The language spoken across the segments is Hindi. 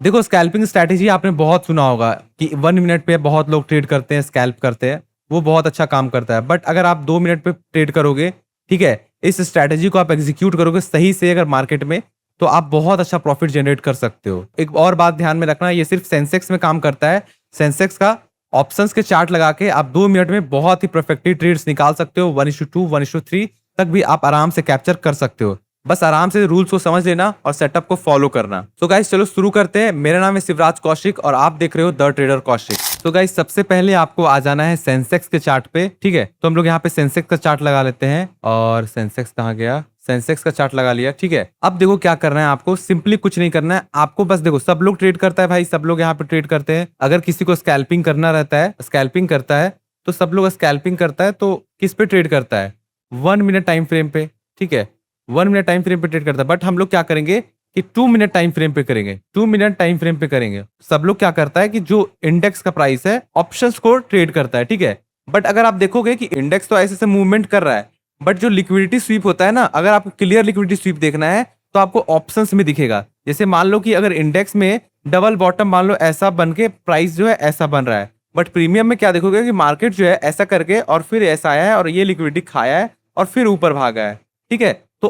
देखो स्कैल्पिंग स्ट्रैटेजी आपने बहुत सुना होगा कि 1 मिनट पे बहुत लोग ट्रेड करते हैं, स्कैल्प करते हैं। वो बहुत अच्छा काम करता है। बट अगर आप 2 मिनट पे ट्रेड करोगे, ठीक है, इस स्ट्रैटेजी को आप एग्जीक्यूट करोगे सही से अगर मार्केट में, तो आप बहुत अच्छा प्रॉफिट जनरेट कर सकते हो। एक और बात ध्यान में रखना, ये सिर्फ सेंसेक्स में काम करता है। सेंसेक्स का ऑप्शंस के चार्ट लगा के आप 2 मिनट में बहुत ही परफेक्टली ट्रेड्स निकाल सकते हो। 1:2, 1:3 तक भी आप आराम से कैप्चर कर सकते हो। बस आराम से रूल्स को समझ लेना और सेटअप को फॉलो करना। तो गाइस चलो शुरू करते हैं। मेरा नाम है शिवराज कौशिक और आप देख रहे हो द ट्रेडर कौशिक। तो गाइस सबसे पहले आपको आ जाना है सेंसेक्स के चार्ट पे, ठीक है। तो हम लोग यहाँ पे सेंसेक्स का चार्ट लगा लेते हैं। और सेंसेक्स कहाँ गया? सेंसेक्स का चार्ट लगा लिया, ठीक है। अब देखो क्या करना है आपको, सिंपली कुछ नहीं करना है आपको। बस देखो सब लोग ट्रेड करता है भाई, सब लोग यहाँ पे ट्रेड करते हैं। अगर किसी को स्कैल्पिंग करना रहता है, स्कैल्पिंग करता है, तो सब लोग स्कैल्पिंग करता है तो किस पे ट्रेड करता है? 1 मिनट टाइम फ्रेम पे, ठीक है। 1 मिनट टाइम फ्रेम पे ट्रेड करता है। बट हम लोग क्या करेंगे कि 2 मिनट टाइम फ्रेम पे करेंगे। 2 मिनट टाइम फ्रेम पे करेंगे। सब लोग क्या करता है कि जो इंडेक्स का प्राइस है ऑप्शंस को ट्रेड करता है, ठीक है। बट अगर आप देखोगे कि इंडेक्स तो ऐसे से मूवमेंट कर रहा है, बट जो लिक्विडिटी स्वीप होता है ना, अगर आपको क्लियर लिक्विडिटी स्वीप देखना है तो आपको ऑप्शंस में दिखेगा। जैसे मान लो कि अगर इंडेक्स में डबल बॉटम मान लो ऐसा बन के प्राइस जो है ऐसा बन रहा है, बट प्रीमियम में क्या देखोगे कि मार्केट जो है ऐसा करके और फिर ऐसा आया है और ये लिक्विडिटी खाया है और फिर ऊपर भागा है, ठीक है। तो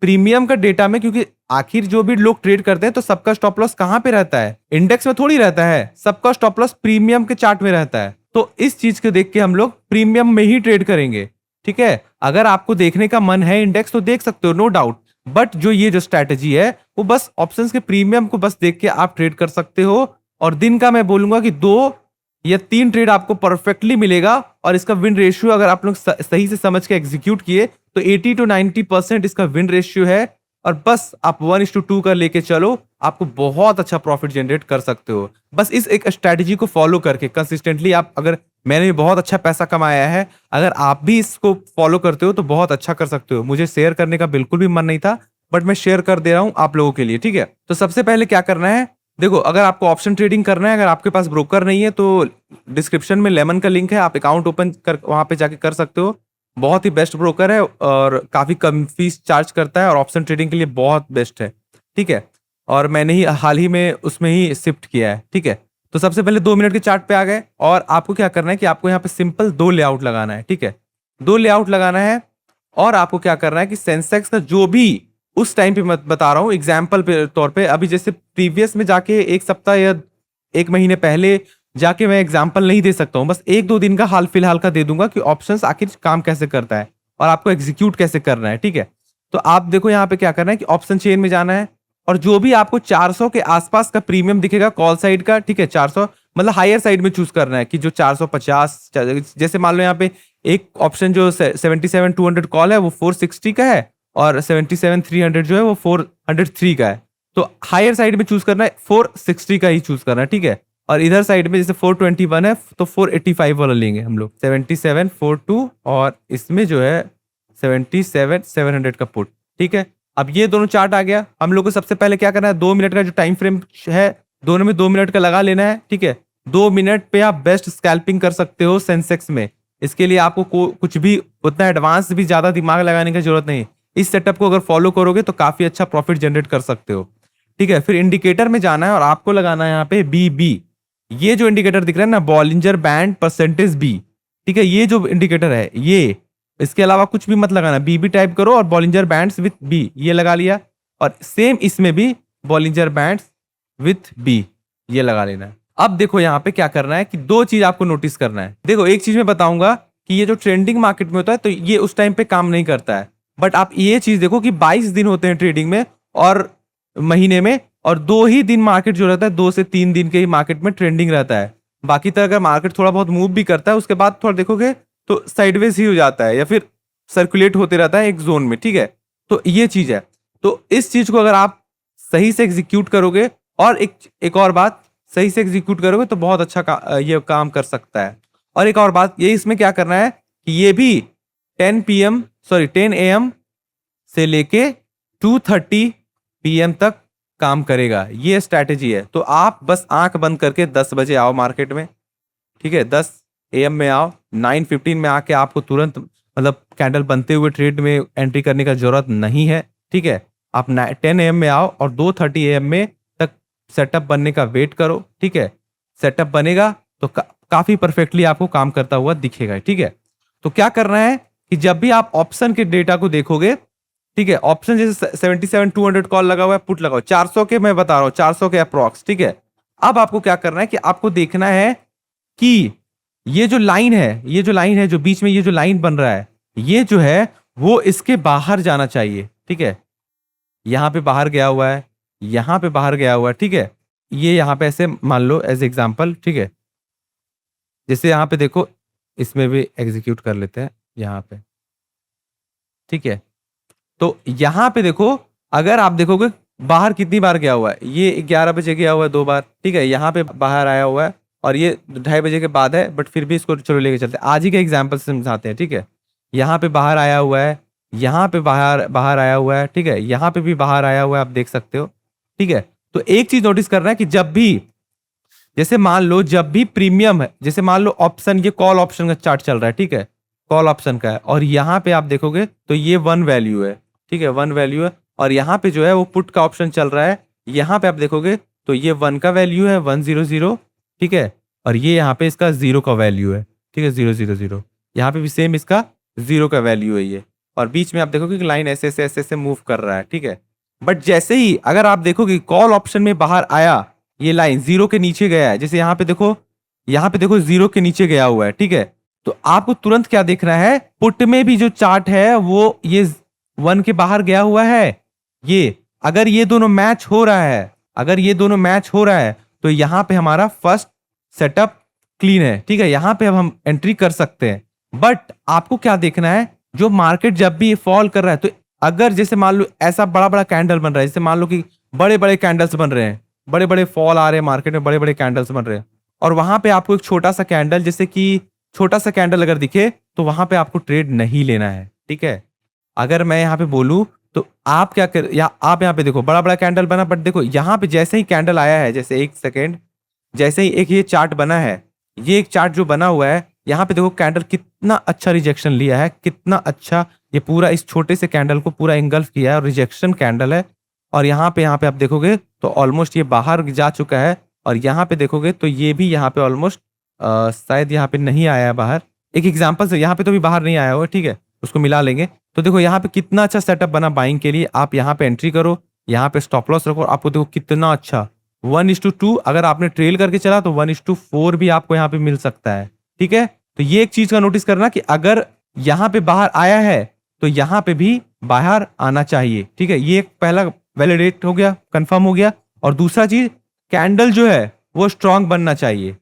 प्रीमियम का डेटा में, क्योंकि आखिर जो भी लोग ट्रेड करते हैं तो सबका स्टॉप लॉस कहां पे रहता है? इंडेक्स में थोड़ी रहता है, सबका स्टॉप लॉस प्रीमियम के चार्ट में रहता है। तो इस चीज को देख के हम लोग प्रीमियम में ही ट्रेड करेंगे, ठीक है। अगर आपको देखने का मन है इंडेक्स तो देख सकते हो, नो डाउट। बट जो ये जो स्ट्रैटेजी है वो बस ऑप्शंस के प्रीमियम को बस देख के आप ट्रेड कर सकते हो। और दिन का मैं बोलूंगा कि 2 या 3 ट्रेड आपको परफेक्टली मिलेगा। और इसका विन रेशियो अगर आप लोग सही से समझ के एग्जीक्यूट किए तो 80 to 90% इसका विन रेशियो है। और बस आप 1:2 का लेके चलो, आपको बहुत अच्छा प्रॉफिट जनरेट कर सकते हो। बस इस एक स्ट्रैटेजी को फॉलो करके कंसिस्टेंटली आप, अगर मैंने भी बहुत अच्छा पैसा कमाया है, अगर आप भी इसको फॉलो करते हो तो बहुत अच्छा कर सकते हो। मुझे शेयर करने का बिल्कुल भी मन नहीं था, बट मैं शेयर कर दे रहा हूं आप लोगों के लिए, ठीक है। तो सबसे पहले क्या करना है, देखो अगर आपको ऑप्शन ट्रेडिंग करना है, अगर आपके पास ब्रोकर नहीं है तो डिस्क्रिप्शन में लेमन का लिंक है, आप अकाउंट ओपन कर वहां पे जाके कर सकते हो। बहुत ही बेस्ट ब्रोकर है और काफी कम फीस चार्ज करता है और ऑप्शन ट्रेडिंग के लिए बहुत बेस्ट है, ठीक है। और मैंने ही हाल ही में उसमें ही शिफ्ट किया है, ठीक है। तो सबसे पहले 2 मिनट के चार्ट पे आ गए और आपको क्या करना है कि आपको यहाँ पे सिंपल 2 लेआउट लगाना है, ठीक है। 2 लेआउट लगाना है। और आपको क्या करना है कि सेंसेक्स का जो भी उस टाइम पे मैं बता रहा हूँ एग्जाम्पल पे तौर पे, अभी जैसे प्रीवियस में जाके एक सप्ताह या 1 महीने पहले जाके मैं एग्जाम्पल नहीं दे सकता हूँ, बस 1-2 दिन का हाल फिलहाल का दे दूंगा कि ऑप्शंस आखिर काम कैसे करता है और आपको एग्जीक्यूट कैसे करना है, ठीक है। तो आप देखो यहाँ पे क्या करना है कि ऑप्शन चेन में जाना है और जो भी आपको 400 के आसपास का प्रीमियम दिखेगा कॉल साइड का, ठीक है, 400 मतलब हायर साइड में चूज करना है कि जो 450, जैसे मान लो यहाँ पे एक ऑप्शन जो 77-200 कॉल है वो 460 का है और 77-300 जो है वो 403 का है। तो हायर साइड में चूज करना है 460 का ही चूज करना है, ठीक है। और इधर साइड में जैसे 421 है तो 485 वाला लेंगे हम लोग, 7742 और इसमें जो है 77-700 का पुट, ठीक है। अब ये दोनों चार्ट आ गया। हम लोग को सबसे पहले क्या करना है, 2 मिनट का जो टाइम फ्रेम है दोनों में 2 मिनट का लगा लेना है, ठीक है। 2 मिनट पे आप बेस्ट स्कैल्पिंग कर सकते हो सेंसेक्स में। इसके लिए आपको कुछ भी उतना एडवांस भी ज्यादा दिमाग लगाने की जरूरत नहीं। इस सेटअप को अगर फॉलो करोगे तो काफी अच्छा प्रॉफिट जनरेट कर सकते हो, ठीक है। फिर इंडिकेटर में जाना है और आपको लगाना है यहाँ पे BB। ये जो इंडिकेटर दिख रहा है ना, बॉलिंजर बैंड परसेंटेज B, ठीक है। ये जो इंडिकेटर है ये, इसके अलावा कुछ भी मत लगाना, BB टाइप करो और बॉलिंजर बैंड्स विथ B ये लगा लिया। और सेम इसमें भी बॉलिंजर बैंड्स विथ B ये लगा लेना है। अब देखो यहाँ पे क्या करना है कि 2 चीज आपको नोटिस करना है। देखो एक चीज मैं बताऊंगा कि ये जो ट्रेंडिंग मार्केट में होता है तो ये उस टाइम पे काम नहीं करता है। बट आप ये चीज देखो कि 22 दिन होते हैं ट्रेडिंग में और महीने में, और 2 ही दिन मार्केट जो रहता है, 2 से 3 दिन के ही मार्केट में ट्रेंडिंग रहता है। बाकी तरह अगर मार्केट थोड़ा बहुत मूव भी करता है उसके बाद थोड़ा देखोगे तो साइडवेज ही हो जाता है या फिर सर्कुलेट होते रहता है एक जोन में, ठीक है। तो ये चीज है। तो इस चीज को अगर आप सही से एग्जीक्यूट करोगे, और एक और बात, सही से एग्जीक्यूट करोगे तो बहुत अच्छा ये काम कर सकता है। और एक और बात ये इसमें क्या करना है कि ये भी 10 AM से लेके 2:30 PM तक काम करेगा, ये स्ट्रैटेजी है। तो आप बस आंख बंद करके 10 बजे आओ मार्केट में, ठीक है। 10 AM में आओ, 9:15 में आके आपको तुरंत मतलब कैंडल बनते हुए ट्रेड में एंट्री करने का जरूरत नहीं है, ठीक है। आप 10 AM में आओ और 2:30 AM में तक सेटअप बनने का वेट करो, ठीक है। सेटअप बनेगा तो काफी परफेक्टली आपको काम करता हुआ दिखेगा, ठीक है। तो क्या करना है कि जब भी आप ऑप्शन के डेटा को देखोगे, ठीक है, ऑप्शन जैसे 77 200 कॉल लगा हुआ है, पुट लगाओ 400 के, मैं बता रहा हूं 400 के अप्रोक्स, ठीक है। अब आपको क्या करना है कि आपको देखना है कि ये जो लाइन है, ये जो लाइन है, जो बीच में ये जो लाइन बन रहा है, ये जो है वो इसके बाहर जाना चाहिए, ठीक है। यहां पे बाहर गया हुआ है, यहां पे बाहर गया हुआ है, ठीक है। ये यहां पे ऐसे मान लो एज एग्जांपल, ठीक है। जैसे यहां पे देखो, इसमें भी एग्जीक्यूट कर लेते हैं यहां पे, ठीक है। तो यहां पे देखो, अगर आप देखोगे बाहर कितनी बार गया हुआ है, ये 11 बजे गया हुआ है 2 बार, ठीक है। यहाँ पे बाहर आया हुआ है और ये 2:30 बजे के बाद है, बट फिर भी इसको चलो लेके चलते हैं, आज ही के एग्जाम्पल समझाते हैं, ठीक है। यहाँ पे बाहर आया हुआ है, यहाँ पे बाहर बाहर आया हुआ है, ठीक है। यहाँ पे भी बाहर आया हुआ है, आप देख सकते हो, ठीक है। तो एक चीज नोटिस करना है कि जब भी, जैसे मान लो जब भी प्रीमियम है, जैसे मान लो ऑप्शन, ये कॉल ऑप्शन का चार्ट चल रहा है, ठीक है, कॉल ऑप्शन का है, और यहाँ पे आप देखोगे तो ये 1 वैल्यू है, ठीक है, 1 वैल्यू है। और यहाँ पे जो है वो पुट का ऑप्शन चल रहा है, यहाँ पे आप देखोगे तो ये 1 का वैल्यू है, 100, ठीक है। और ये यहाँ पे इसका 0 का वैल्यू है, ठीक है, 000। यहाँ पे भी सेम इसका 0 का वैल्यू है ये। और बीच में आप देखोगे कि लाइन ऐसे ऐसे ऐसे ऐसे मूव कर रहा है, ठीक है। बट जैसे ही अगर आप देखोगे कॉल ऑप्शन में बाहर आया, ये लाइन 0 के नीचे गया है, जैसे यहाँ पे देखो, यहाँ पे देखो 0 के नीचे गया हुआ है, ठीक है। तो आपको तुरंत क्या देखना है, पुट में भी जो चार्ट है वो ये 1 के बाहर गया हुआ है। ये अगर ये दोनों मैच हो रहा है, अगर ये दोनों मैच हो रहा है, तो यहां पे हमारा फर्स्ट सेटअप क्लीन है, ठीक है। यहां पे अब हम एंट्री कर सकते हैं। बट आपको क्या देखना है, जो मार्केट जब भी फॉल कर रहा है, तो अगर जैसे मान लो ऐसा बड़ा बड़ा कैंडल बन रहा है, जैसे मान लो कि बड़े बड़े कैंडल्स बन रहे हैं, बड़े बड़े फॉल आ रहे हैं मार्केट में, बड़े बड़े कैंडल्स बन रहे हैं, और वहां पे आपको एक छोटा सा कैंडल, जैसे कि छोटा सा कैंडल अगर दिखे, तो वहां पे आपको ट्रेड नहीं लेना है, ठीक है। अगर मैं यहाँ पे बोलूं तो आप क्या कर, या आप यहाँ पे देखो बड़ा बड़ा कैंडल बना, बट देखो यहाँ पे जैसे ही कैंडल आया है, जैसे एक सेकेंड, जैसे ही एक ये चार्ट बना है, ये एक चार्ट जो बना हुआ है, यहाँ पे देखो कैंडल कितना अच्छा रिजेक्शन लिया है, कितना अच्छा, ये पूरा इस छोटे से कैंडल को पूरा इंगल्फ किया है, और रिजेक्शन कैंडल है। और यहाँ पे आप देखोगे तो ऑलमोस्ट ये बाहर जा चुका है, और यहाँ पे देखोगे तो ये भी यहाँ पे ऑलमोस्ट शायद यहाँ पे नहीं आया है बाहर, एक एग्जाम्पल से, यहाँ पे तो भी बाहर नहीं आया हुआ, ठीक है, उसको मिला लेंगे। तो देखो यहाँ पे कितना अच्छा सेटअप बना बाइंग के लिए, आप यहाँ पे एंट्री करो, यहाँ पे स्टॉप लॉस रखो, आपको देखो कितना अच्छा 1:2, अगर आपने ट्रेल करके चला तो 1:4 भी आपको यहाँ पे मिल सकता है, ठीक है। तो ये एक चीज का नोटिस करना कि अगर यहाँ पे बाहर आया है तो यहाँ पे भी बाहर आना चाहिए, ठीक है। ये एक पहला वैलिडेट हो गया, कंफर्म हो गया। और दूसरा चीज, कैंडल जो है वो स्ट्रांग बनना चाहिए,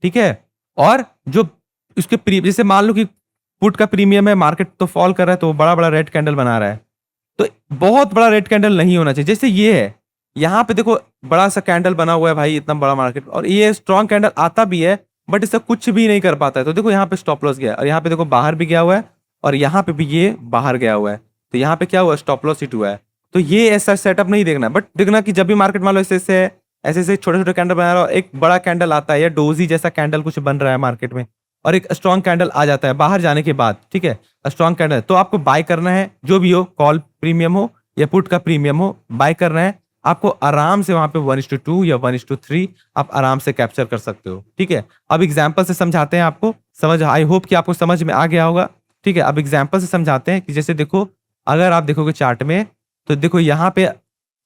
ठीक है। और जो इसके जैसे मान लो कि पुट का प्रीमियम है, मार्केट तो फॉल कर रहा है, तो बड़ा बड़ा रेड कैंडल बना रहा है, तो बहुत बड़ा रेड कैंडल नहीं होना चाहिए। जैसे ये है, यहाँ पे देखो बड़ा सा कैंडल बना हुआ है भाई, इतना बड़ा मार्केट, और ये स्ट्रॉन्ग कैंडल आता भी है, बट इससे कुछ भी नहीं कर पाता है। तो देखो यहाँ पे स्टॉप लॉस गया, और यहाँ पे देखो बाहर भी गया हुआ है, और यहाँ पे भी ये बाहर गया हुआ है, तो यहाँ पे क्या हुआ, स्टॉप लॉस हिट हुआ है। तो ये ऐसा सेटअप नहीं देखना, बट देखना कि जब भी मार्केट मान लो ऐसे ऐसे छोटे छोटे कैंडल बना रहा है, एक बड़ा कैंडल आता है, या डोजी जैसा कैंडल कुछ बन रहा है मार्केट में, और एक स्ट्रॉन्ग कैंडल आ जाता है बाहर जाने के बाद, ठीक है, स्ट्रॉन्ग कैंडल, तो आपको बाय करना है, जो भी हो, कॉल प्रीमियम हो या पुट का प्रीमियम हो, बाय करना है आपको। आराम से वहां पे 1:2 या 1:3 आप आराम से कैप्चर कर सकते हो, ठीक है। अब एग्जाम्पल से समझाते हैं आपको, समझ, आई होप कि आपको समझ में आ गया होगा, ठीक है। अब एग्जाम्पल से समझाते हैं कि जैसे देखो, अगर आप देखोगे चार्ट में, तो देखो यहाँ पे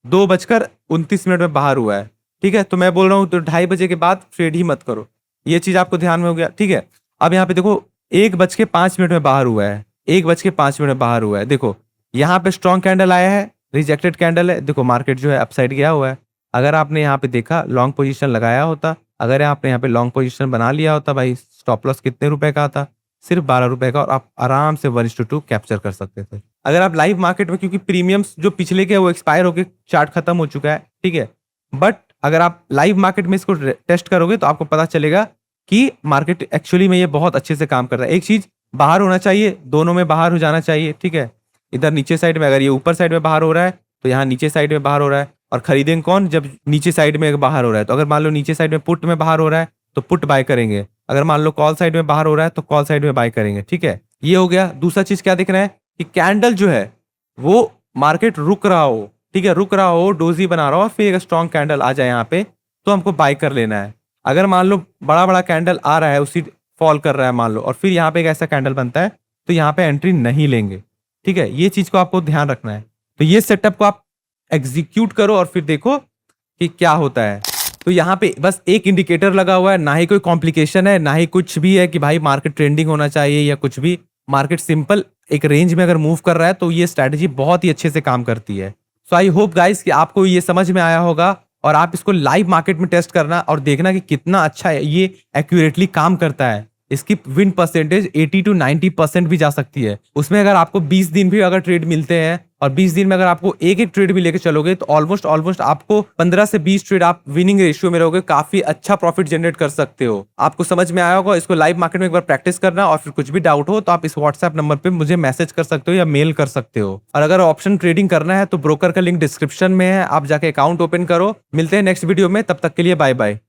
2:29 में बाहर हुआ है, ठीक है। तो मैं बोल रहा हूँ तो 2:30 के बाद ट्रेड ही मत करो, ये चीज आपको ध्यान में हो गया, ठीक है। अब यहाँ पे देखो 1:05 में बाहर हुआ है, 1:05 में बाहर हुआ है, देखो यहाँ पे स्ट्रॉन्ग कैंडल आया है, रिजेक्टेड कैंडल है, देखो मार्केट जो है अपसाइड गया हुआ है। अगर आपने यहाँ पे देखा लॉन्ग पोजीशन लगाया होता, अगर आपने यहाँ पे लॉन्ग पोजीशन बना लिया होता भाई, स्टॉप लॉस कितने रुपए का था, सिर्फ 12 रुपए का, और आप आराम से 1:2 कैप्चर कर सकते थे। अगर आप लाइव मार्केट में, क्योंकि प्रीमियम्स जो पिछले के वो एक्सपायर होके चार्ट खत्म हो चुका है, ठीक है, बट अगर आप लाइव मार्केट में इसको टेस्ट करोगे तो आपको पता चलेगा कि मार्केट एक्चुअली में ये बहुत अच्छे से काम कर रहा है। एक चीज, बाहर होना चाहिए, दोनों में बाहर हो जाना चाहिए, ठीक है। इधर नीचे साइड में, अगर ये ऊपर साइड में बाहर हो रहा है तो यहाँ नीचे साइड में बाहर हो रहा है, और खरीदेंगे कौन, जब नीचे साइड में बाहर हो रहा है। तो अगर मान लो नीचे साइड में पुट में बाहर हो रहा है तो पुट बाय करेंगे, अगर मान लो कॉल साइड में बाहर हो रहा है तो कॉल साइड में बाय करेंगे, ठीक है। ये हो गया। दूसरा चीज क्या देखना है कि कैंडल जो है वो मार्केट रुक रहा हो, ठीक है, रुक रहा हो, डोजी बना रहा हो, फिर एक स्ट्रॉन्ग कैंडल आ जाए यहाँ पे, तो हमको बाय कर लेना है। अगर मान लो बड़ा बड़ा कैंडल आ रहा है, उसी फॉल कर रहा है मान लो, और फिर यहाँ पे एक ऐसा कैंडल बनता है, तो यहाँ पे एंट्री नहीं लेंगे। ठीक है, ये चीज को आपको ध्यान रखना है। तो ये सेटअप को आप एग्जीक्यूट करो और फिर देखो कि क्या होता है। तो यहाँ पे बस एक इंडिकेटर लगा हुआ है, ना ही कोई कॉम्प्लिकेशन है, ना ही कुछ भी है कि भाई मार्केट ट्रेंडिंग होना चाहिए या कुछ भी। मार्केट सिंपल एक रेंज में अगर मूव कर रहा है तो ये स्ट्रैटेजी बहुत ही अच्छे से काम करती है। सो आई होप गाइस कि आपको ये समझ में आया होगा, और आप इसको लाइव मार्केट में टेस्ट करना और देखना कि कितना अच्छा है ये एक्यूरेटली काम करता है। इसकी विन परसेंटेज 80 to 90% भी जा सकती है। उसमें अगर आपको 20 दिन भी अगर ट्रेड मिलते हैं और 20 दिन में अगर आपको एक एक ट्रेड भी लेके चलोगे तो ऑलमोस्ट आपको 15 से 20 ट्रेड आप विनिंग रेशियो में रहोगे, काफी अच्छा प्रॉफिट जनरेट कर सकते हो। आपको समझ में आया होगा। इसको लाइव मार्केट में एक बार प्रैक्टिस करना, और फिर कुछ भी डाउट हो तो आप इस व्हाट्सएप नंबर पे मुझे मैसेज कर सकते हो या मेल कर सकते हो। और अगर ऑप्शन ट्रेडिंग करना है तो ब्रोकर का लिंक डिस्क्रिप्शन में है, आप जाके अकाउंट ओपन करो। मिलते हैं नेक्स्ट वीडियो में, तब तक के लिए बाय बाय।